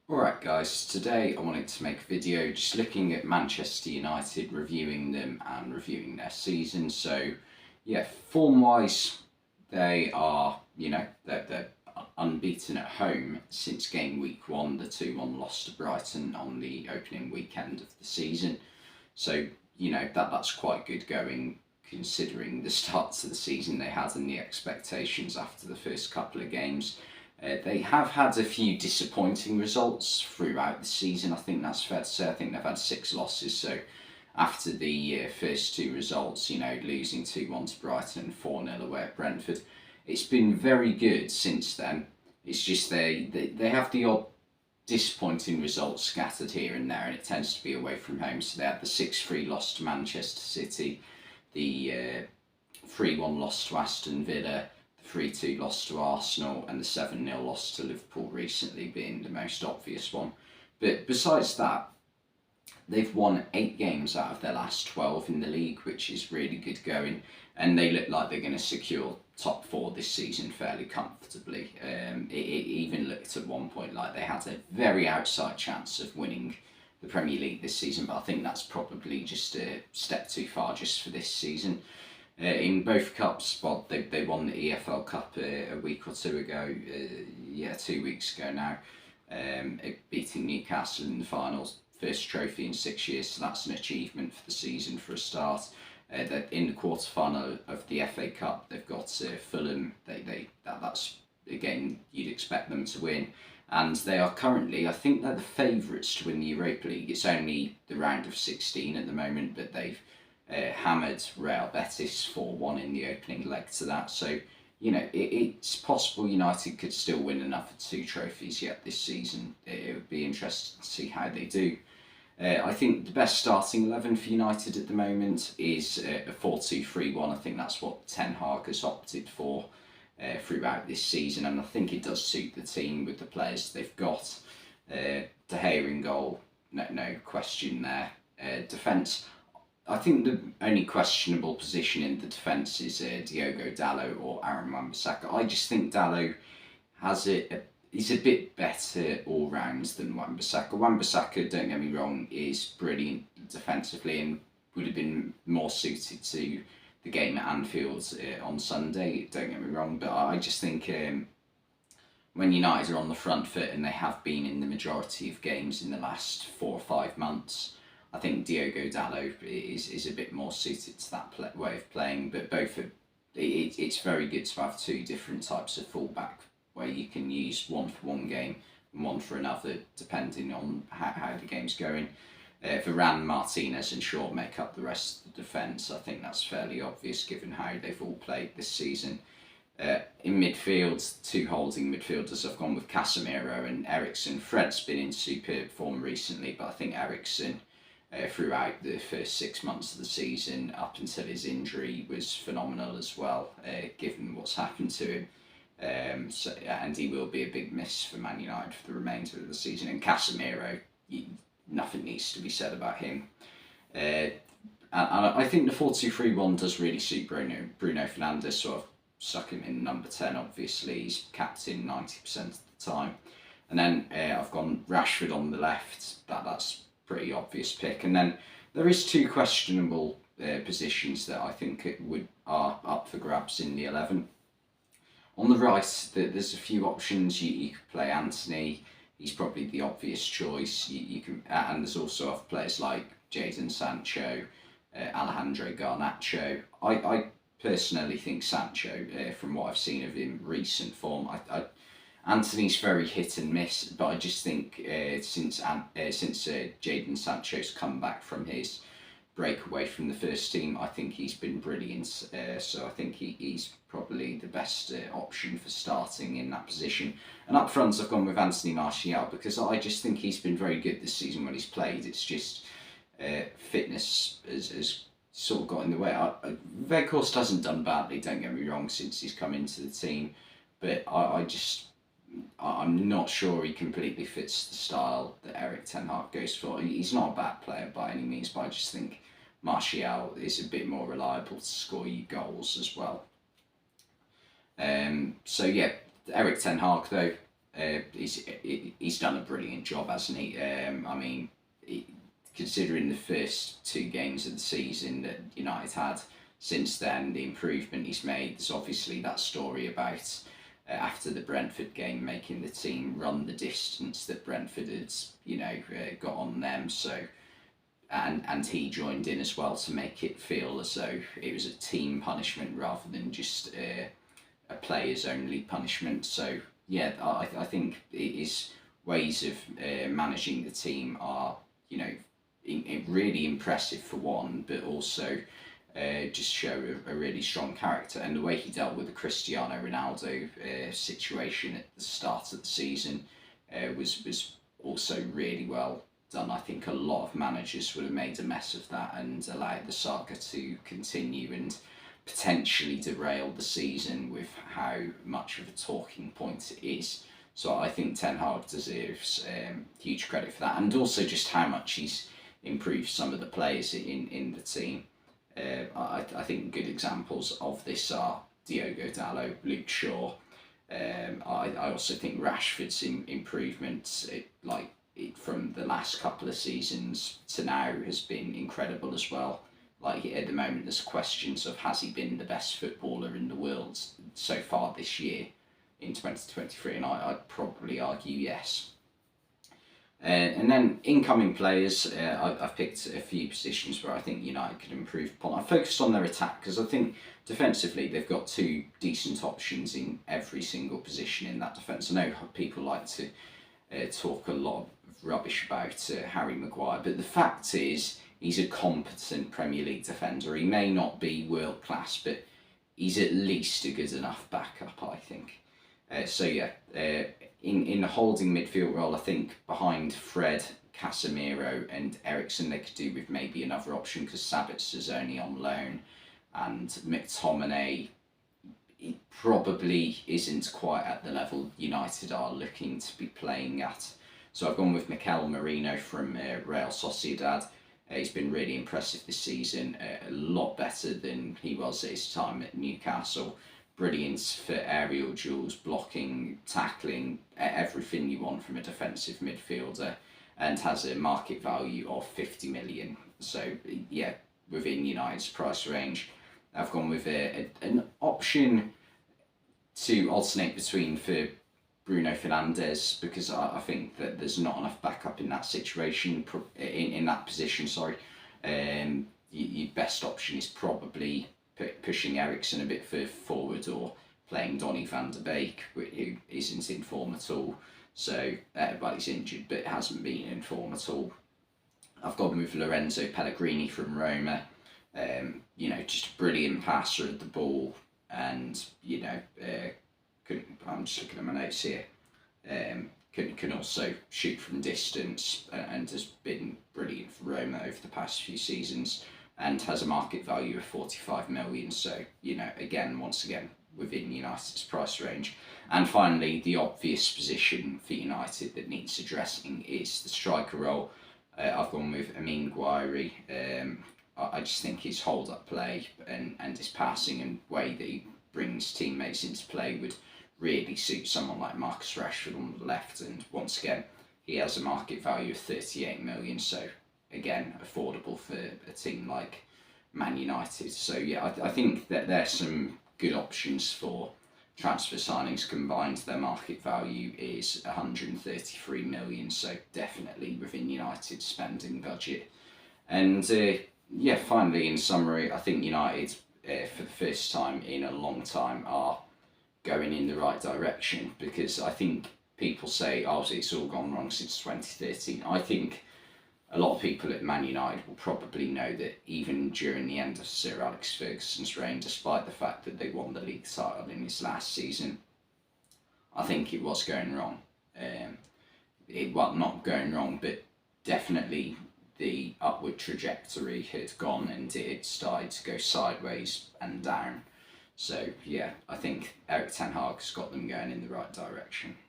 Alright guys, today I wanted to make a video just looking at Manchester United, reviewing them and reviewing their season. So yeah, form wise they are, they're unbeaten at home since game week 1, the 2-1 loss to Brighton on the opening weekend of the season. So, that's quite good going considering the start to the season they had and the expectations after the first couple of games. They have had a few disappointing results throughout the season. I think that's fair to say. I think they've had 6 losses. So after the first two results, losing 2-1 to Brighton and 4-0 away at Brentford, it's been very good since then. It's just they have the odd disappointing results scattered here and there, and it tends to be away from home. So they had the 6-3 loss to Manchester City, the 3-1 loss to Aston Villa, 3-2 loss to Arsenal, and the 7-0 loss to Liverpool recently being the most obvious one. But besides that, they've won 8 games out of their last 12 in the league, which is really good going, and they look like they're going to secure top 4 this season fairly comfortably. It even looked at one point like they had a very outside chance of winning the Premier League this season, but I think that's probably just a step too far just for this season. In both cups, well, they won the EFL Cup a week or two ago, 2 weeks ago now, beating Newcastle in the finals, first trophy in 6 years, so that's an achievement for the season for a start. They're in the quarter-final of the FA Cup, they've got Fulham. That's again, you'd expect them to win, and they are currently, I think they're the favourites to win the Europa League. It's only the round of 16 at the moment, but they've hammered Real Betis 4-1 in the opening leg to that. So, it's possible United could still win another 2 trophies yet this season. It would be interesting to see how they do. I think the best starting 11 for United at the moment is a 4-2-3-1. I think that's what Ten Hag has opted for throughout this season, and I think it does suit the team with the players they've got. De Gea in goal, no question there. Defence, I think the only questionable position in the defence is Diogo Dalot or Aaron Wan-Bissaka. I just think Dalot is a bit better all rounds than Wan-Bissaka. Wan-Bissaka, don't get me wrong, is brilliant defensively and would have been more suited to the game at Anfield on Sunday, don't get me wrong, but I just think when United are on the front foot, and they have been in the majority of games in the last 4 or 5 months, I think Diogo Dalot is a bit more suited to that way of playing, but it's very good to have 2 different types of fullback where you can use one for one game and one for another depending on how the game's going. Varane, Martinez and Shaw make up the rest of the defence. I think that's fairly obvious given how they've all played this season. In midfield, 2 holding midfielders, I've gone with Casemiro and Eriksen. Fred's been in superb form recently, but I think Eriksen throughout the first 6 months of the season up until his injury was phenomenal as well, given what's happened to him. And he will be a big miss for Man United for the remainder of the season. And Casemiro, nothing needs to be said about him. And I think the 4-2-3-1 does really suit Bruno Fernandes, so I've stuck him in number 10, obviously. He's captain 90% of the time. And then I've gone Rashford on the left. That's pretty obvious pick. And then there is 2 questionable positions that I think are up for grabs in the 11. On the right, there's a few options. You could play Antony. He's probably the obvious choice. You can, and there's also other players like Jadon Sancho, Alejandro Garnacho. I personally think Sancho, from what I've seen of him recent form, Antony's very hit and miss, but I just think since Jadon Sancho's come back from his break away from the first team, I think he's been brilliant. So I think he's probably the best option for starting in that position. And up front, I've gone with Anthony Martial because I just think he's been very good this season when he's played. It's just fitness has sort of got in the way. Weghorst hasn't done badly, don't get me wrong, since he's come into the team, but I'm not sure he completely fits the style that Erik Ten Hag goes for. He's not a bad player by any means, but I just think Martial is a bit more reliable to score you goals as well. So yeah, Erik Ten Hag though, he's done a brilliant job, hasn't he? I mean, considering the first two games of the season that United had, since then the improvement he's made. There's obviously that story about after the Brentford game making the team run the distance that Brentford had got on them. So and he joined in as well to make it feel as though it was a team punishment rather than just a players only punishment. So yeah, I think his ways of managing the team are really impressive for one, but also just show a really strong character. And the way he dealt with the Cristiano Ronaldo situation at the start of the season was also really well done. I think a lot of managers would have made a mess of that and allowed the saga to continue and potentially derail the season with how much of a talking point it is. So I think Ten Hag deserves huge credit for that, and also just how much he's improved some of the players in the team. I think good examples of this are Diogo Dalot, Luke Shaw. I also think Rashford's improvements, from the last couple of seasons to now, has been incredible as well. Like at the moment, there's questions of has he been the best footballer in the world so far this year in 2023, and I'd probably argue yes. And then incoming players, I've picked a few positions where I think United could improve upon. I focused on their attack because I think defensively they've got two decent options in every single position in that defence. I know people like to talk a lot of rubbish about Harry Maguire, but the fact is he's a competent Premier League defender. He may not be world class, but he's at least a good enough backup, I think. In the holding midfield role, I think behind Fred, Casemiro and Eriksen they could do with maybe another option because Sabitzer only on loan, and McTominay probably isn't quite at the level United are looking to be playing at. So I've gone with Mikel Merino from Real Sociedad. He's been really impressive this season, a lot better than he was at his time at Newcastle. Brilliant for aerial duels, blocking, tackling, everything you want from a defensive midfielder, and has a market value of 50 million. So yeah, within United's price range. I've gone with an option to alternate between for Bruno Fernandes because I think that there's not enough backup in that situation, in that position, sorry. Your best option is probably pushing Eriksen a bit further forward or playing Donny van de Beek, who isn't in form at all. So, but he's injured, but hasn't been in form at all. I've gone with Lorenzo Pellegrini from Roma. Just a brilliant passer of the ball, and I'm just looking at my notes here. Can also shoot from distance and has been brilliant for Roma over the past few seasons, and has a market value of 45 million. So once again within United's price range. And finally, the obvious position for United that needs addressing is the striker role. I've gone with Amine Gouiri. I just think his hold-up play and his passing and way that he brings teammates into play would really suit someone like Marcus Rashford on the left. And once again, he has a market value of 38 million. So again, affordable for a team like Man United. So yeah, I think that there's some good options for transfer signings. Combined, their market value is 133 million. So definitely within United's spending budget. And finally, in summary, I think United, for the first time in a long time, are going in the right direction, because I think people say, it's all gone wrong since 2013. I think a lot of people at Man United will probably know that even during the end of Sir Alex Ferguson's reign, despite the fact that they won the league title in his last season, I think it was going wrong. Not going wrong, but definitely the upward trajectory had gone and it had started to go sideways and down. So yeah, I think Erik Ten Hag has got them going in the right direction.